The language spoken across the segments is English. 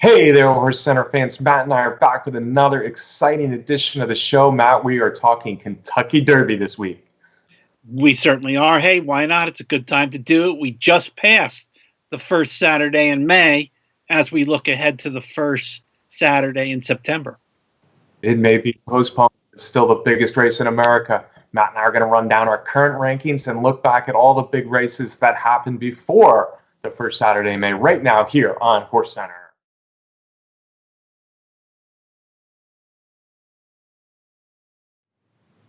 Hey there, HorseCenter fans. Matt and I are back with another exciting edition of the show. Matt, we are talking Kentucky Derby this week. We certainly are. Hey, why not? It's a good time to do it. We just passed the first Saturday in May as we look ahead to the first Saturday in September. It may be postponed. It's still the biggest race in America. Matt and I are going to run down our current rankings and look back at all the big races that happened before the first Saturday in May right now here on HorseCenter.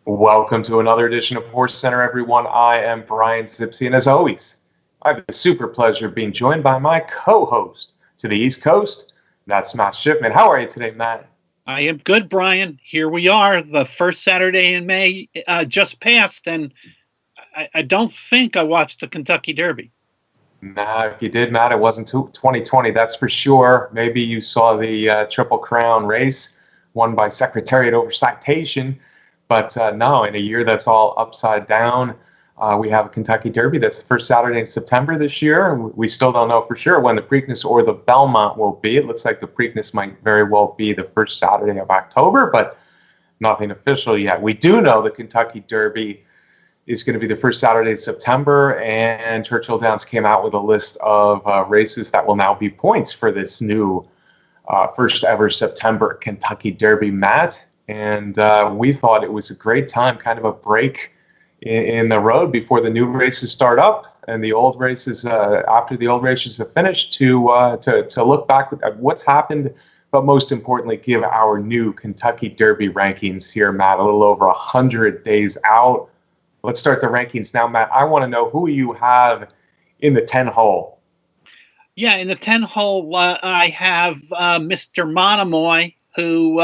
Welcome to another edition of HorseCenter, everyone. I am Brian Zipsy, and as always, I have the super pleasure of being joined by my co-host to the East Coast. That's Matt Shipman. How are you today, Matt? I am good, Brian. Here we are. The first Saturday in May just passed, and I don't think I watched the Kentucky Derby. Nah, if you did, Matt, it wasn't 2020, that's for sure. Maybe you saw the Triple Crown race won by Secretariat over citation. But no, in a year that's all upside down, we have a Kentucky Derby. That's the first Saturday in September this year. We still don't know for sure when the Preakness or the Belmont will be. It looks like the Preakness might very well be the first Saturday of October, but nothing official yet. We do know the Kentucky Derby is going to be the first Saturday in September, and Churchill Downs came out with a list of races that will now be points for this new first ever September Kentucky Derby, Matt. And we thought it was a great time, kind of a break in the road before the new races start up and the old races, after the old races have finished, to look back at what's happened, but most importantly, give our new Kentucky Derby rankings here, Matt, a little over 100 days out. Let's start the rankings now, Matt. I want to know who you have in the 10-hole. Yeah, in the 10-hole, I have Mr. Monomoy, who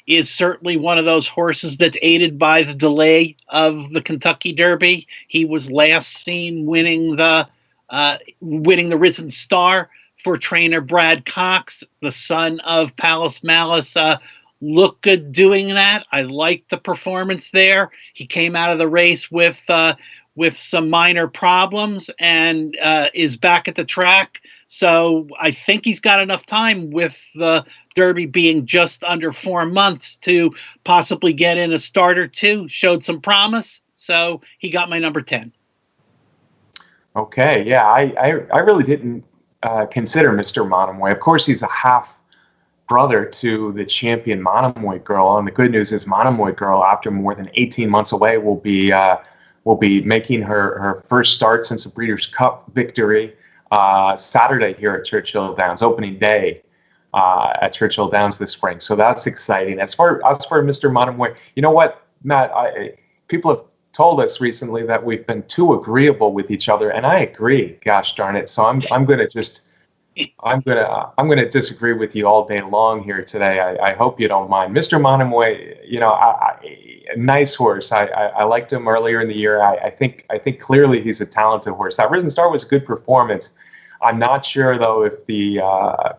is certainly one of those horses that's aided by the delay of the Kentucky Derby. He was last seen winning the Risen Star for trainer Brad Cox, the son of Palace Malice. Looked good doing that. I liked the performance there. He came out of the race with some minor problems and is back at the track. So I think he's got enough time with the Derby being just under 4 months to possibly get in a start or two. Showed some promise. So he got my number 10. Okay, yeah, I really didn't consider Mr. Monomoy. Of course, he's a half brother to the champion Monomoy Girl. And the good news is Monomoy Girl, after more than 18 months away, will be making her first start since the Breeders' Cup victory Saturday here at Churchill Downs, opening day at Churchill Downs this spring. So that's exciting. As for Mr. Monomoy, you know what, Matt? People have told us recently that we've been too agreeable with each other, and I agree. Gosh darn it! So I'm gonna disagree with you all day long here today. I hope you don't mind, Mr. Monomoy. You know, a nice horse. I liked him earlier in the year. I think clearly he's a talented horse. That Risen Star was a good performance. I'm not sure, though, if the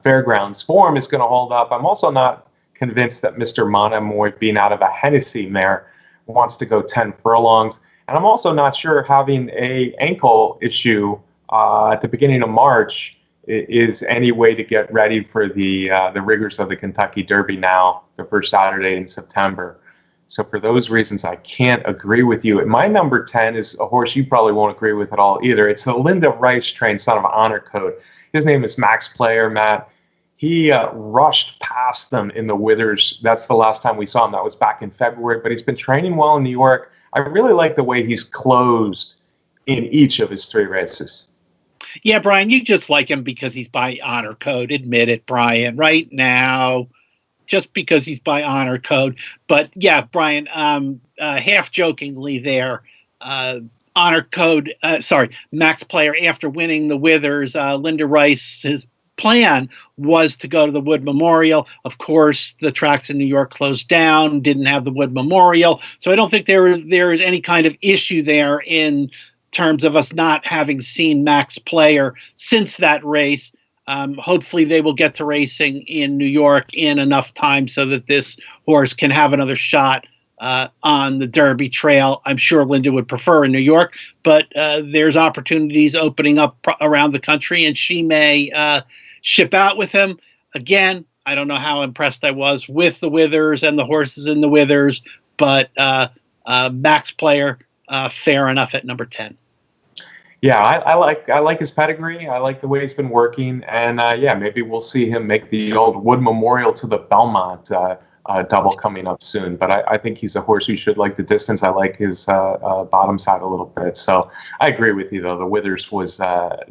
Fairgrounds form is going to hold up. I'm also not convinced that Mr. Monomoy, being out of a Hennessy mare, wants to go 10 furlongs. And I'm also not sure having a ankle issue at the beginning of March is any way to get ready for the rigors of the Kentucky Derby now, the first Saturday in September. So for those reasons, I can't agree with you. My number 10 is a horse you probably won't agree with at all either. It's the Linda Rice trained son of Honor Code. His name is Max Player, Matt. He rushed past them in the Withers. That's the last time we saw him. That was back in February, but he's been training well in New York. I really like the way he's closed in each of his 3 races. Yeah, Brian, you just like him because he's by Honor Code. Admit it, Brian, right now. Just because he's by Honor Code. But yeah, Brian, half jokingly there, Max Player, after winning the Withers, Linda Rice's plan was to go to the Wood Memorial. Of course, the tracks in New York closed down, didn't have the Wood Memorial. So I don't think there is any kind of issue there in terms of us not having seen Max Player since that race. Hopefully they will get to racing in New York in enough time so that this horse can have another shot on the Derby trail. I'm sure Linda would prefer in New York, but there's opportunities opening up around the country, and she may ship out with him. Again, I don't know how impressed I was with the Withers and the horses in the Withers, but Max Player, fair enough at number 10. Yeah, I like his pedigree. I like the way he's been working, and yeah, maybe we'll see him make the old Wood Memorial to the Belmont double coming up soon. But I think he's a horse who should like the distance. I like his bottom side a little bit. So I agree with you, though. The Withers was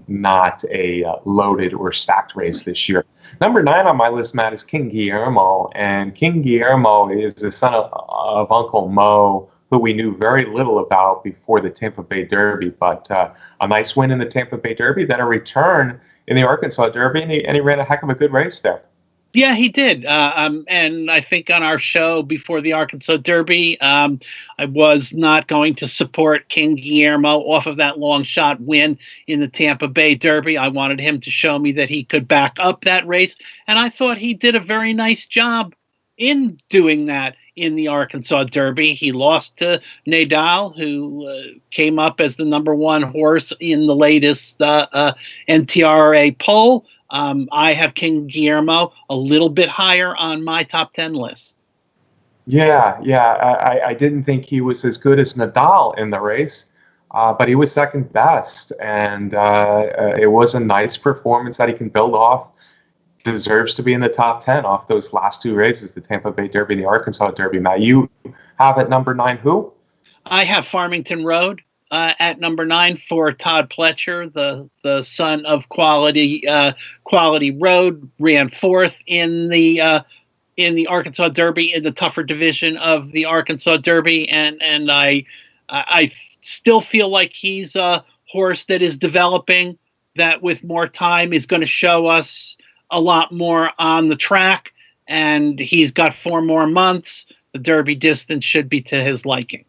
not a loaded or stacked race this year. Number 9 on my list, Matt, is King Guillermo, and King Guillermo is the son of Uncle Mo, who we knew very little about before the Tampa Bay Derby, but a nice win in the Tampa Bay Derby, then a return in the Arkansas Derby, and he ran a heck of a good race there. Yeah, he did. And I think on our show before the Arkansas Derby, I was not going to support King Guillermo off of that long shot win in the Tampa Bay Derby. I wanted him to show me that he could back up that race, and I thought he did a very nice job in doing that in the Arkansas Derby. He lost to Nadal, who came up as the number 1 horse in the latest NTRA poll. I have King Guillermo a little bit higher on my top 10 list. Yeah. I didn't think he was as good as Nadal in the race, but he was second best, and it was a nice performance that he can build off. Deserves to be in the top 10 off those last 2 races, the Tampa Bay Derby and the Arkansas Derby. Matt, you have at number 9 who? I have Farmington Road at number 9 for Todd Pletcher, the son of Quality Road, ran 4th in the Arkansas Derby in the tougher division of the Arkansas Derby, and I still feel like he's a horse that is developing, that with more time is going to show us a lot more on the track, and he's got 4 more months. The Derby distance should be to his liking.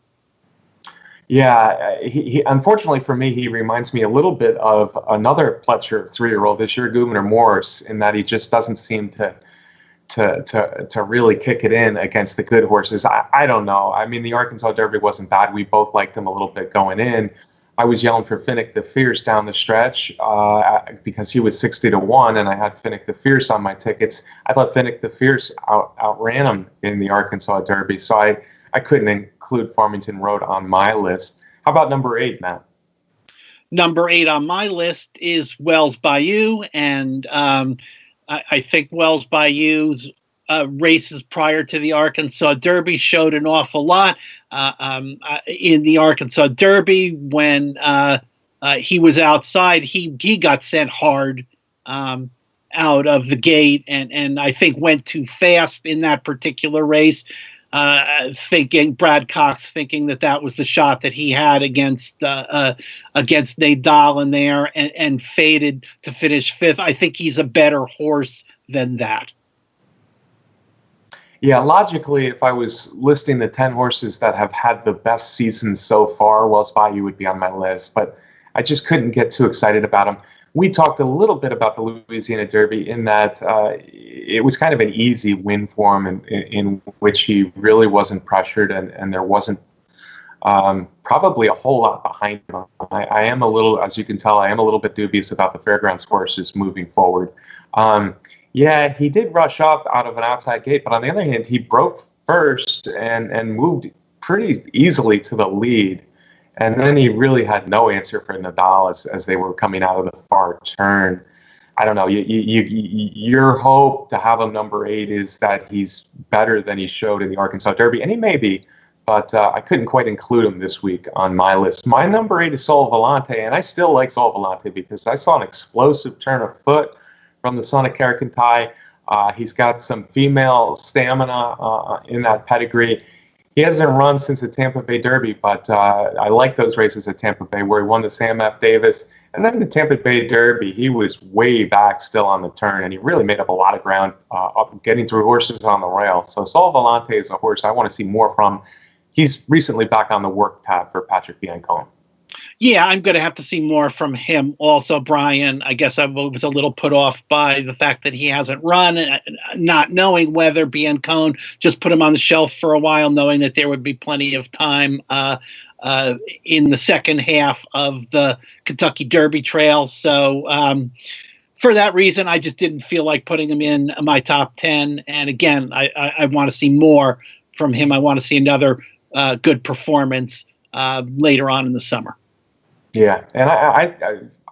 Yeah, he unfortunately for me, he reminds me a little bit of another Pletcher 3-year-old this year, Gouverneur Morris, in that he just doesn't seem to really kick it in against the good horses. I don't know. I mean, the Arkansas Derby wasn't bad. We both liked him a little bit going in. I was yelling for Finnick the Fierce down the stretch because he was 60-1, and I had Finnick the Fierce on my tickets. I thought Finnick the Fierce outran him in the Arkansas Derby, so I couldn't include Farmington Road on my list. How about number 8, Matt? Number 8 on my list is Wells Bayou, and I think Wells Bayou's races prior to the Arkansas Derby showed an awful lot. In the Arkansas Derby, when he was outside, he got sent hard out of the gate, and I think went too fast in that particular race. Brad Cox thinking that was the shot that he had against Nadal in there, and faded to finish 5th. I think he's a better horse than that. Yeah, logically, if I was listing the 10 horses that have had the best season so far, Wells Bayou would be on my list, but I just couldn't get too excited about him. We talked a little bit about the Louisiana Derby in that it was kind of an easy win for him in which he really wasn't pressured, and there wasn't probably a whole lot behind him. I am a little, as you can tell, I am a little bit dubious about the Fairgrounds horses moving forward. Yeah, he did rush up out of an outside gate, but on the other hand, he broke first and moved pretty easily to the lead. And then he really had no answer for Nadal as they were coming out of the far turn. I don't know. Your hope to have him number 8 is that he's better than he showed in the Arkansas Derby, and he may be, but I couldn't quite include him this week on my list. My number 8 is Sol Volante, and I still like Sol Volante because I saw an explosive turn of foot from the son of Caracantay. He's got some female stamina in that pedigree. He hasn't run since the Tampa Bay Derby, but I like those races at Tampa Bay where he won the Sam F. Davis. And then the Tampa Bay Derby, he was way back still on the turn, and he really made up a lot of ground getting through horses on the rail. So Sol Volante is a horse I want to see more from. He's recently back on the work tab for Patrick Biancone. Yeah, I'm going to have to see more from him also, Brian. I guess I was a little put off by the fact that he hasn't run, not knowing whether Biancone just put him on the shelf for a while, knowing that there would be plenty of time in the second half of the Kentucky Derby Trail. So for that reason, I just didn't feel like putting him in my top 10. And again, I want to see more from him. I want to see another good performance later on in the summer. Yeah, and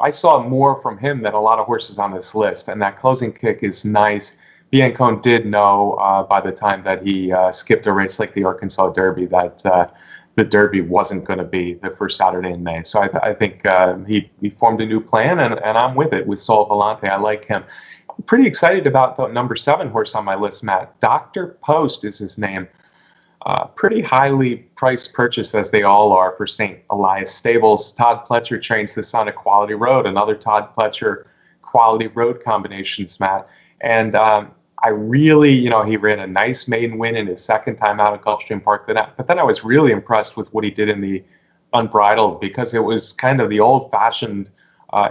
I saw more from him than a lot of horses on this list, and that closing kick is nice. Biancone did know by the time that he skipped a race like the Arkansas Derby that the Derby wasn't going to be the first Saturday in May. So I think he formed a new plan, and I'm with it with Sol Volante. I like him. I'm pretty excited about the number 7 horse on my list, Matt. Dr. Post is his name. Pretty highly priced purchase, as they all are, for St. Elias Stables. Todd Pletcher trains this on a Quality Road, another Todd Pletcher Quality Road combinations, Matt. And I really, he ran a nice maiden win in his second time out at Gulfstream Park. But then I was really impressed with what he did in the Unbridled, because it was kind of the old-fashioned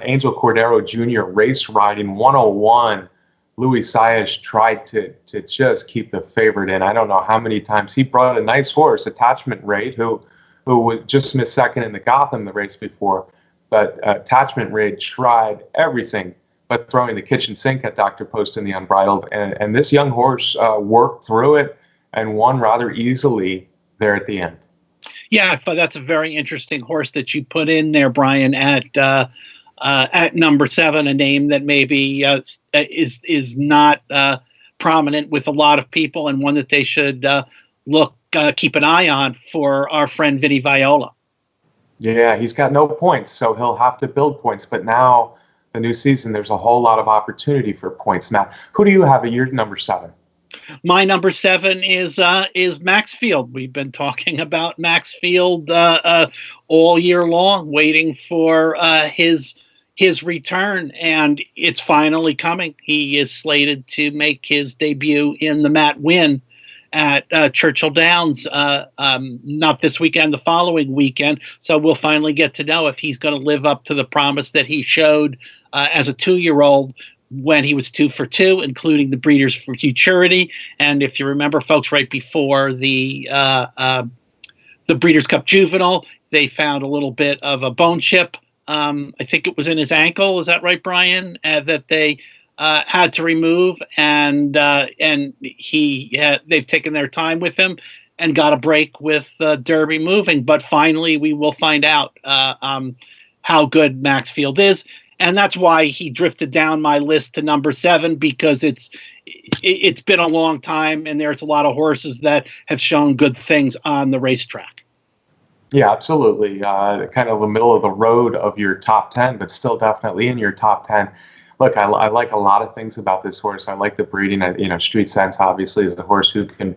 Angel Cordero Jr. race riding 101. Luis Saez tried to just keep the favorite in. I don't know how many times. He brought a nice horse, Attachment Raid, who just missed second in the Gotham the race before. But Attachment Raid tried everything but throwing the kitchen sink at Dr. Post in the Unbridled. And this young horse worked through it and won rather easily there at the end. Yeah, but that's a very interesting horse that you put in there, Brian, at number 7, a name that maybe is not prominent with a lot of people, and one that they should keep an eye on for our friend Vinny Viola. Yeah, he's got no points, so he'll have to build points. But now, the new season, there's a whole lot of opportunity for points. Matt, who do you have at your number 7? My number 7 is Maxfield. We've been talking about Maxfield all year long, waiting for his return, and it's finally coming. He is slated to make his debut in the Matt Win at Churchill Downs, not this weekend, the following weekend. So we'll finally get to know if he's going to live up to the promise that he showed as a 2-year-old when he was 2 for 2, including the Breeders' Futurity. And if you remember, folks, right before the Breeders' Cup Juvenile, they found a little bit of a bone chip. I think it was in his ankle. Is that right, Brian? That they had to remove, and they've taken their time with him and got a break with Derby moving. But finally, we will find out how good Maxfield is. And that's why he drifted down my list to number 7, because it's been a long time, and there's a lot of horses that have shown good things on the racetrack. Yeah, absolutely. Kind of the middle of the road of your top 10, but still definitely in your top 10. Look, I like a lot of things about this horse. I like the breeding. Street Sense obviously is a horse who can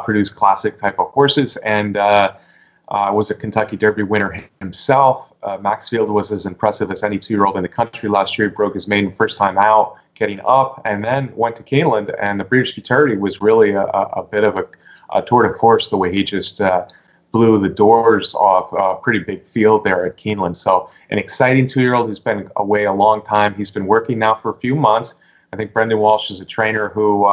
produce classic type of horses, and was a Kentucky Derby winner himself. Maxfield was as impressive as any 2-year-old in the country last year. He broke his maiden first time out, getting up, and then went to Keeneland. And the Breeders' Futurity was really a bit of a tour de force, the way he just blew the doors off a pretty big field there at Keeneland. So an exciting 2-year-old who's been away a long time. He's been working now for a few months. I think Brendan Walsh is a trainer who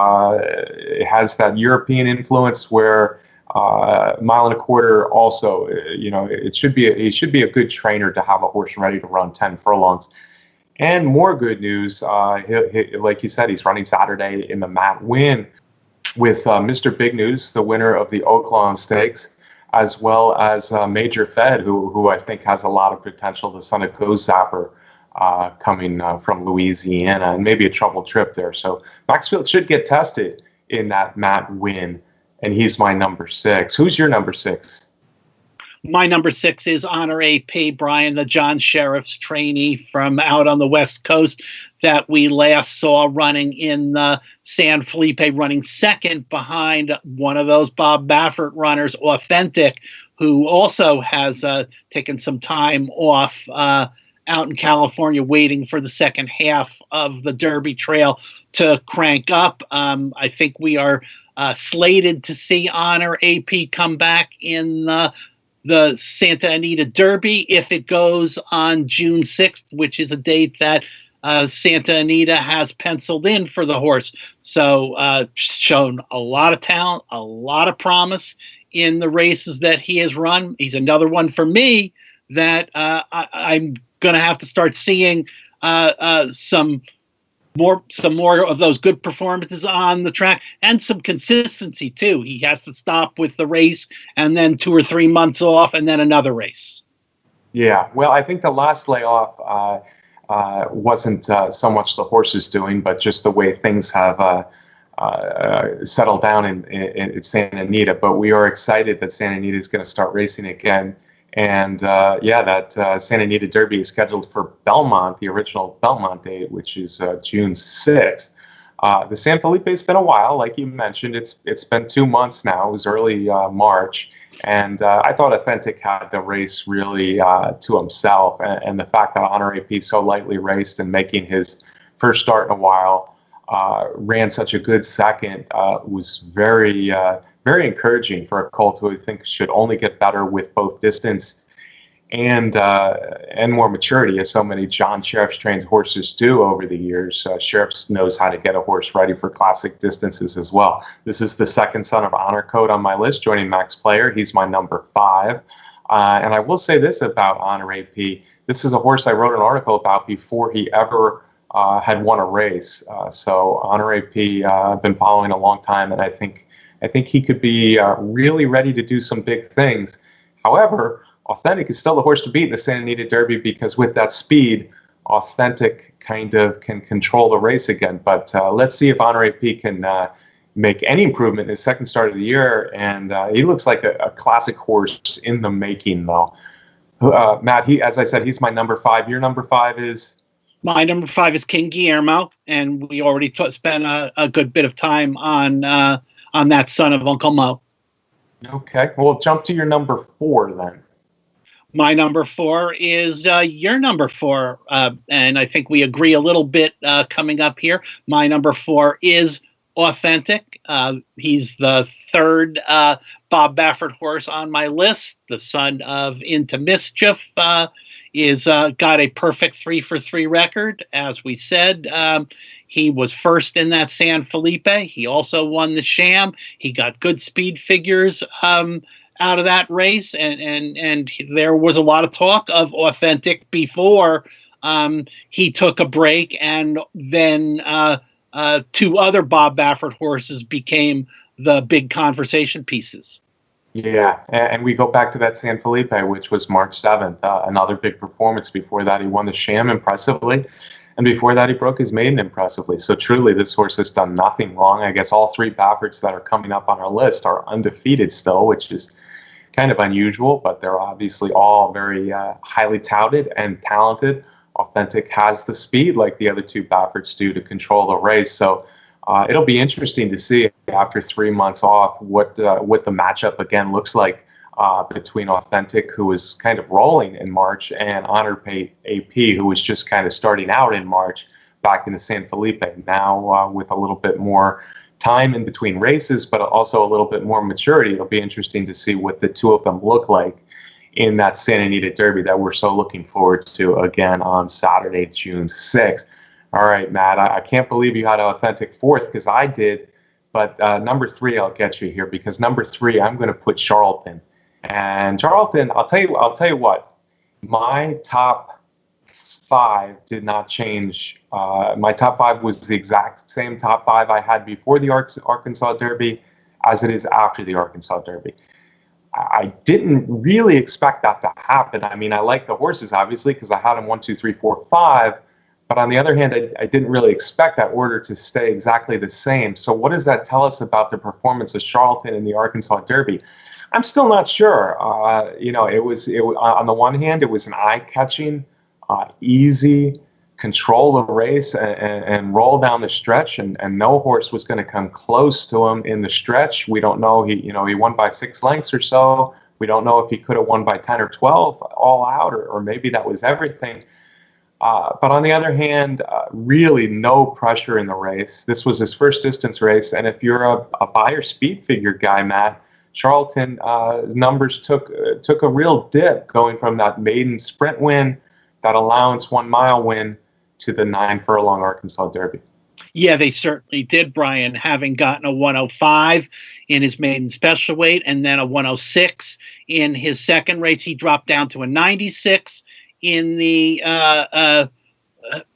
has that European influence where mile and a quarter also, it should be a good trainer to have a horse ready to run 10 furlongs. And more good news, like you said, he's running Saturday in the Matt Win with Mr. Big News, the winner of the Oaklawn Stakes, as well as Major Fed, who I think has a lot of potential, the son of Go Zapper, coming from Louisiana, and maybe a troubled trip there. So Maxfield should get tested in that Matt Win, and he's my number 6. Who's your number 6? My number 6 is Honor AP, Brian, the John Sheriff's trainee from out on the West Coast that we last saw running in San Felipe, running second behind one of those Bob Baffert runners, Authentic, who also has taken some time off out in California, waiting for the second half of the Derby Trail to crank up. I think we are slated to see Honor AP come back in the Santa Anita Derby if it goes on June 6th, which is a date that Santa Anita has penciled in for the horse. So shown a lot of talent, a lot of promise in the races that he has run. He's another one for me that I'm going to have to start seeing some some more of those good performances on the track and some consistency too. He has to stop with the race and then 2 or 3 months off and then another race. Yeah, well, I think the last layoff wasn't so much the horses doing, but just the way things have settled down in Santa Anita. But we are excited that Santa Anita is going to start racing again. And that Santa Anita Derby is scheduled for Belmont, the original Belmont date, which is June 6th. The San Felipe has been a while, like you mentioned. It's been 2 months now. It was early March. And I thought Authentic had the race really to himself. And the fact that Honor AP so lightly raced and making his first start in a while, ran such a good second, was very very encouraging for a colt who I think should only get better with both distance and more maturity, as so many John Sheriff's trained horses do over the years. Sheriff's knows how to get a horse ready for classic distances as well. This is the second son of Honor Code on my list, joining Max Player. He's my number 5. And I will say this about Honor AP. This is a horse I wrote an article about before he ever had won a race. So Honor AP, I've been following a long time, and I think he could be really ready to do some big things. However, Authentic is still the horse to beat in the Santa Anita Derby, because with that speed, Authentic kind of can control the race again. But let's see if Honor AP can make any improvement in his second start of the year. And he looks like a classic horse in the making, though. Matt, as I said, he's my number 5. Your number 5 is? My number 5 is King Guillermo, and we already spent a good bit of time on that son of Uncle Mo. Okay, well, jump to your number 4 then. My number 4 is your number 4, and I think we agree a little bit coming up here. My number 4 is Authentic. He's the third Bob Baffert horse on my list. The son of Into Mischief is got a perfect 3-for-3 record. As we said, he was first in that San Felipe. He also won the Sham. He got good speed figures out of that race, and there was a lot of talk of Authentic before he took a break, and then 2 other Bob Baffert horses became the big conversation pieces. Yeah, and we go back to that San Felipe, which was March 7th, another big performance. Before that, he won the Sham impressively, and before that, he broke his maiden impressively. So truly, this horse has done nothing wrong. I guess all 3 Bafferts that are coming up on our list are undefeated still, which is kind of unusual, but they're obviously all very highly touted and talented. Authentic has the speed, like the other 2 Bafferts do, to control the race. So it'll be interesting to see after 3 months off what the matchup again looks like between Authentic, who was kind of rolling in March, and Honor AP, who was just kind of starting out in March back in the San Felipe. Now with a little bit more time in between races, but also a little bit more maturity, it'll be interesting to see what the 2 of them look like in that Santa Anita Derby that we're so looking forward to again on Saturday, June 6th. All right, Matt, I can't believe you had Authentic 4th, because I did, but number 3, I'll get you here, because number 3, I'm going to put Charlton. And Charlton, I'll tell you what, my top 5 did not change. My top 5 was the exact same top 5 I had before the Arkansas Derby as it is after the Arkansas Derby. I didn't really expect that to happen. I mean, I like the horses, obviously, because I had them 1, 2, 3, 4, 5. But on the other hand, I didn't really expect that order to stay exactly the same. So what does that tell us about the performance of Charlton in the Arkansas Derby? I'm still not sure. It was on the one hand, it was an eye-catching, easy, control the race and roll down the stretch, and no horse was going to come close to him in the stretch. We don't know. He won by 6 lengths or so. We don't know if he could have won by 10 or 12 all out, or maybe that was everything. But on the other hand, really no pressure in the race. This was his first distance race, and if you're a buyer speed figure guy, Matt, Charlton numbers took a real dip going from that maiden sprint win, that allowance 1 mile win, to the 9 furlong Arkansas Derby. Yeah, they certainly did, Brian, having gotten a 105 in his maiden special weight and then a 106 in his second race. He dropped down to a 96 in the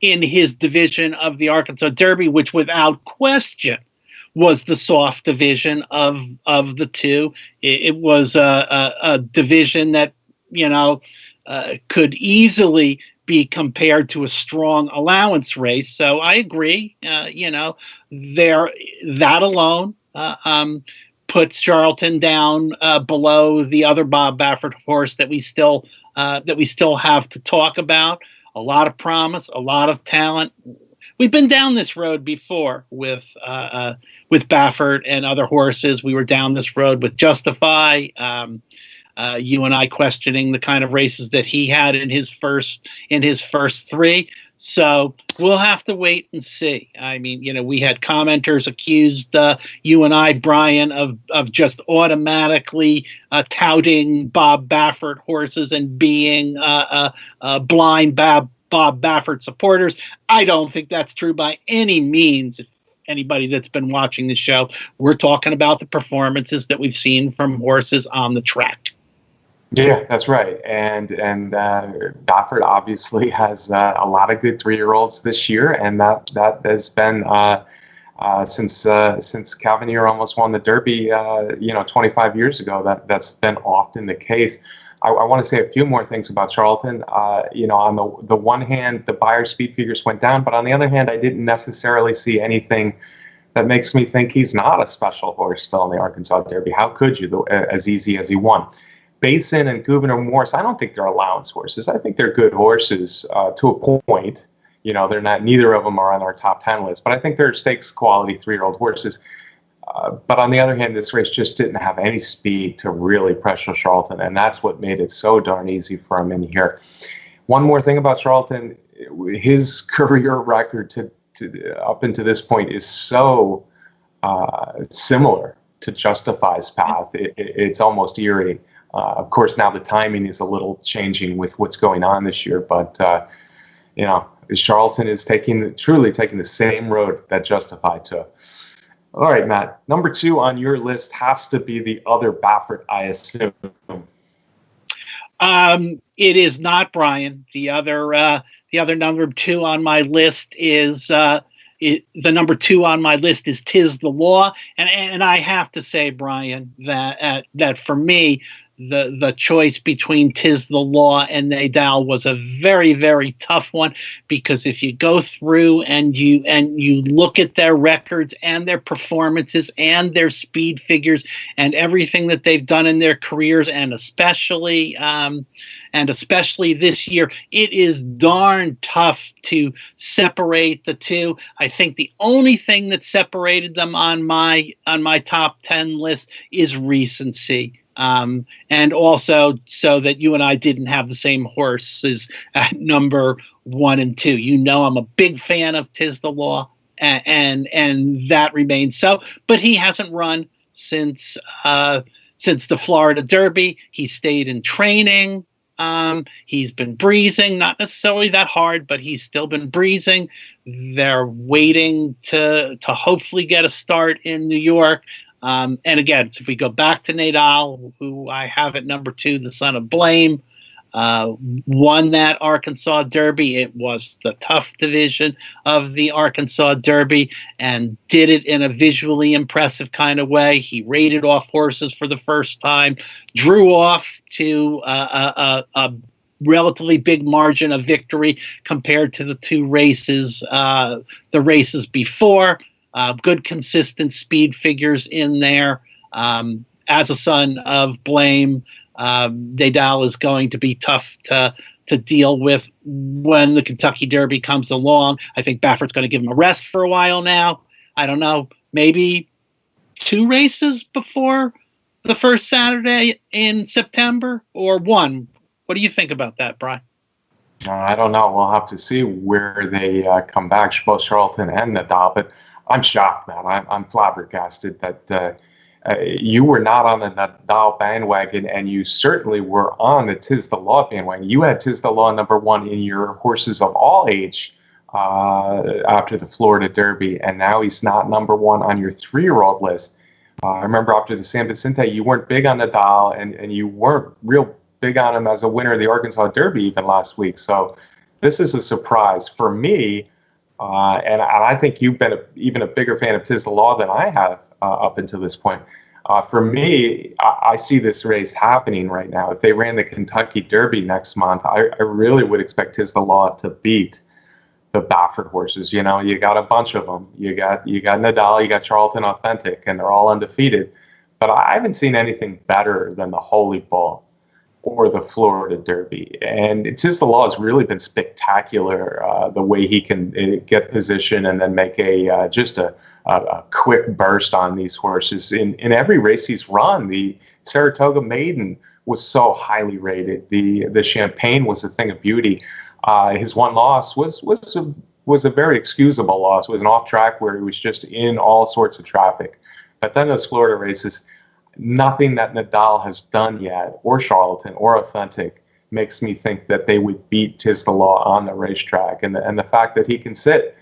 in his division of the Arkansas Derby, which without question was the soft division of the two. It was a division that, could easily be compared to a strong allowance race. So I agree. There, that alone puts Charlton down below the other Bob Baffert horse that we still have to talk about. A lot of promise, a lot of talent. We've been down this road before with Baffert and other horses. We were down this road with Justify. You and I questioning the kind of races that he had in his first three. So we'll have to wait and see. I mean, we had commenters accused you and I, Brian, of just automatically touting Bob Baffert horses and being blind Bob Baffert supporters. I don't think that's true by any means. If anybody that's been watching the show, we're talking about the performances that we've seen from horses on the track. Yeah, that's right. And Baffert obviously has a lot of good 3-year-olds this year, and that has been since Cavalier almost won the Derby, 25 years ago. That's been often the case. I want to say a few more things about Charlton. On the one hand, the Beyer speed figures went down, but on the other hand, I didn't necessarily see anything that makes me think he's not a special horse still in the Arkansas Derby. How could you, as easy as he won? Basin and Gouverneur Morris, I don't think they're allowance horses. I think they're good horses to a point. They're not. Neither of them are on our top 10 list, but I think they're stakes quality 3-year-old horses. But on the other hand, this race just didn't have any speed to really pressure Charlton, and that's what made it so darn easy for him in here. One more thing about Charlton, his career record to up until this point is so similar to Justify's path. It's almost eerie. Of course, now the timing is a little changing with what's going on this year, but Charlton is truly taking the same road that Justify took. All right, Matt. Number 2 on your list has to be the other Baffert, I assume. It is not, Brian. The other number 2 on my list is the number 2 on my list is Tiz the Law, and I have to say, Brian, that for me, the choice between Tiz the Law and Nadal was a very, very tough one, because if you go through and you look at their records and their performances and their speed figures and everything that they've done in their careers, and especially this year, it is darn tough to separate the two. I think the only thing that separated them on my top 10 list is recency. And also so that you and I didn't have the same horses at number 1 and 2. I'm a big fan of Tiz the Law, and that remains so. But he hasn't run since the Florida Derby. He stayed in training. He's been breezing, not necessarily that hard, but he's still been breezing. They're waiting to hopefully get a start in New York. And again, so if we go back to Nadal, who I have at number 2, the son of Blame, won that Arkansas Derby. It was the tough division of the Arkansas Derby, and did it in a visually impressive kind of way. He rated off horses for the first time, drew off to a relatively big margin of victory compared to the 2 races, the races before. Good, consistent speed figures in there. As a son of Blame, Nadal is going to be tough to deal with when the Kentucky Derby comes along. I think Baffert's going to give him a rest for a while now. I don't know, maybe 2 races before the first Saturday in September, or 1. What do you think about that, Brian? I don't know. We'll have to see where they come back, both Charlton and Nadal. But I'm shocked, man. I'm flabbergasted that you were not on the Nadal bandwagon, and you certainly were on the Tiz the Law bandwagon. You had Tiz the Law number 1 in your horses of all age after the Florida Derby, and now he's not number 1 on your 3-year-old list. I remember after the San Vicente, you weren't big on Nadal, and you weren't real big on him as a winner of the Arkansas Derby even last week. So This is a surprise for me, and I think you've been even a bigger fan of Tiz the Law than I have up until this point. For me, I see this race happening right now. If they ran the Kentucky Derby next month, I really would expect Tiz the Law to beat the Baffert horses. You know, you got a bunch of them. You got Nadal, you got Charlton Authentic, and they're all undefeated. But I haven't seen anything better than the Holy Bull or the Florida Derby. And Tiz the Law has really been spectacular, the way he can get position and then make just a quick burst on these horses. In every race he's run, the Saratoga Maiden was so highly rated. The Champagne was a thing of beauty. His one loss was a very excusable loss. It was an off track where he was just in all sorts of traffic. But then those Florida races, nothing that Nadal has done yet, or Charlatan, or Authentic, makes me think that they would beat Tiz the Law on the racetrack. And the fact that he can sit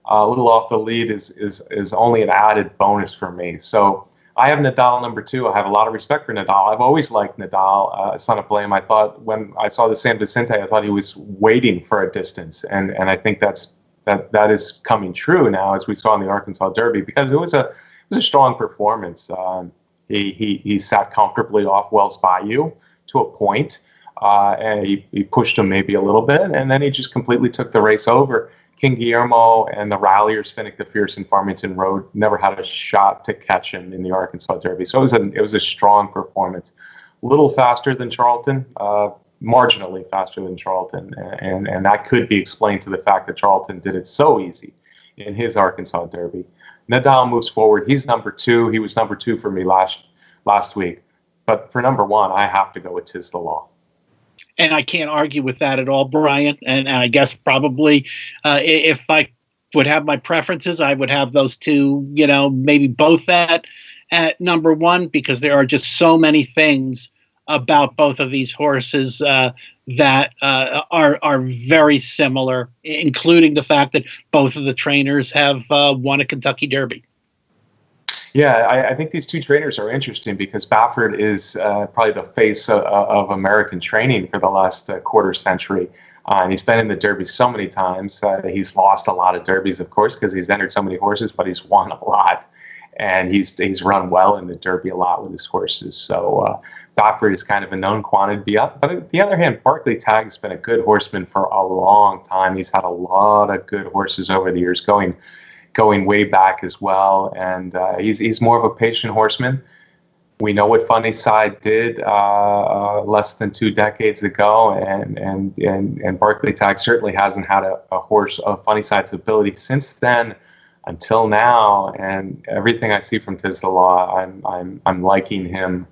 a little off the lead is only an added bonus for me. So I have Nadal number 2. I have a lot of respect for Nadal. I've always liked Nadal. Son of Blame. I thought when I saw the San Vicente, I thought he was waiting for a distance, and I think that is coming true now, as we saw in the Arkansas Derby, because it was a strong performance. He sat comfortably off Wells Bayou to a point, and he pushed him maybe a little bit, and then he just completely took the race over. King Guillermo and the Ralliers, Finnick the Fierce and Farmington Road, never had a shot to catch him in the Arkansas Derby. So it was a strong performance. A little faster than Charlton, marginally faster than Charlton, and that could be explained to the fact that Charlton did it so easy in his Arkansas Derby. Nadal moves forward. He's number 2. He was number 2 for me last week. But for number 1, I have to go with Tiz the Law. And I can't argue with that at all, Brian. And I guess probably if I would have my preferences, I would have those two, maybe both at number 1, because there are just so many things about both of these horses that are very similar, including the fact that both of the trainers have won a Kentucky Derby. Yeah, I think these two trainers are interesting because Baffert is probably the face of American training for the last quarter century. And he's been in the Derby so many times. He's lost a lot of Derbies, of course, because he's entered so many horses, but he's won a lot. And he's run well in the Derby a lot with his horses. So Baffert is kind of a known quantity. But on the other hand, Barclay Tagg's been a good horseman for a long time. He's had a lot of good horses over the years, going way back as well, and he's more of a patient horseman. We know what Funny Side did less than 2 decades ago, and Barclay Tagg certainly hasn't had a horse of Funny Side's ability since then until now. And everything I see from Tiz the Law, I'm liking him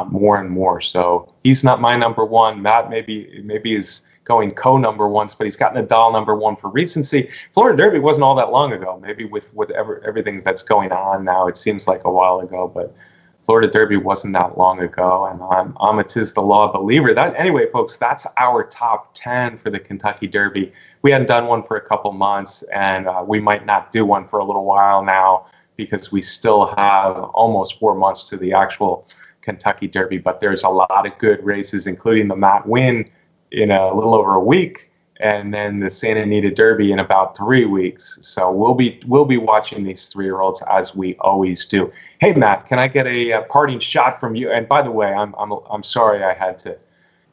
more and more. So he's not my number 1. Matt maybe is going co-number 1s, but he's got Nadal number 1 for recency. Florida Derby wasn't all that long ago. Maybe with everything that's going on now, it seems like a while ago, but Florida Derby wasn't that long ago, and I'm a Tiz the Law believer. Anyway, folks, that's our top 10 for the Kentucky Derby. We hadn't done one for a couple months, and we might not do one for a little while now because we still have almost 4 months to the actual Kentucky Derby, but there's a lot of good races, including the Matt Winn in a little over a week, and then the Santa Anita Derby in about 3 weeks. So we'll be watching these 3-year-olds as we always do. Hey Matt, can I get a parting shot from you? And by the way, I'm sorry I had to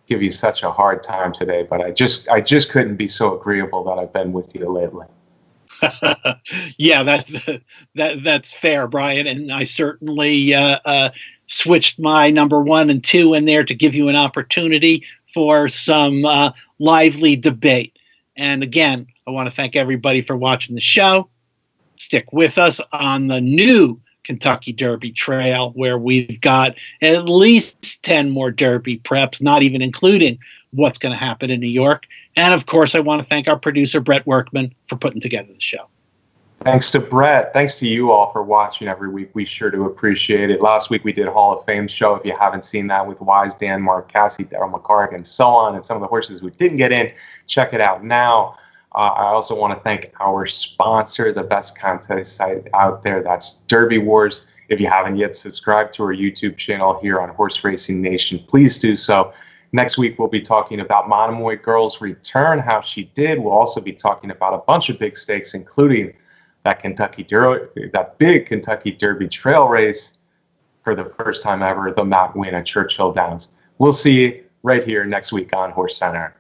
give you such a hard time today, but I just couldn't be so agreeable that I've been with you lately. Yeah, that's fair, Brian, and I certainly switched my number 1 and 2 in there to give you an opportunity for some lively debate. And again, I want to thank everybody for watching the show. Stick with us on the new Kentucky Derby trail, where we've got at least 10 more Derby preps, not even including what's going to happen in New York. And of course, I want to thank our producer, Brett Workman, for putting together the show. Thanks to Brett. Thanks to you all for watching every week. We sure do appreciate it. Last week we did Hall of Fame show. If you haven't seen that, with Wise, Dan, Mark, Cassie, Daryl McCarg, and so on, and some of the horses we didn't get in, check it out now. I also want to thank our sponsor, the best contest site out there. That's Derby Wars. If you haven't yet subscribed to our YouTube channel here on Horse Racing Nation, please do so. Next week, we'll be talking about Monomoy Girl's return, how she did. We'll also be talking about a bunch of big stakes, including that big Kentucky Derby trail race for the first time ever, the Mount Win at Churchill Downs. We'll see you right here next week on HorseCenter.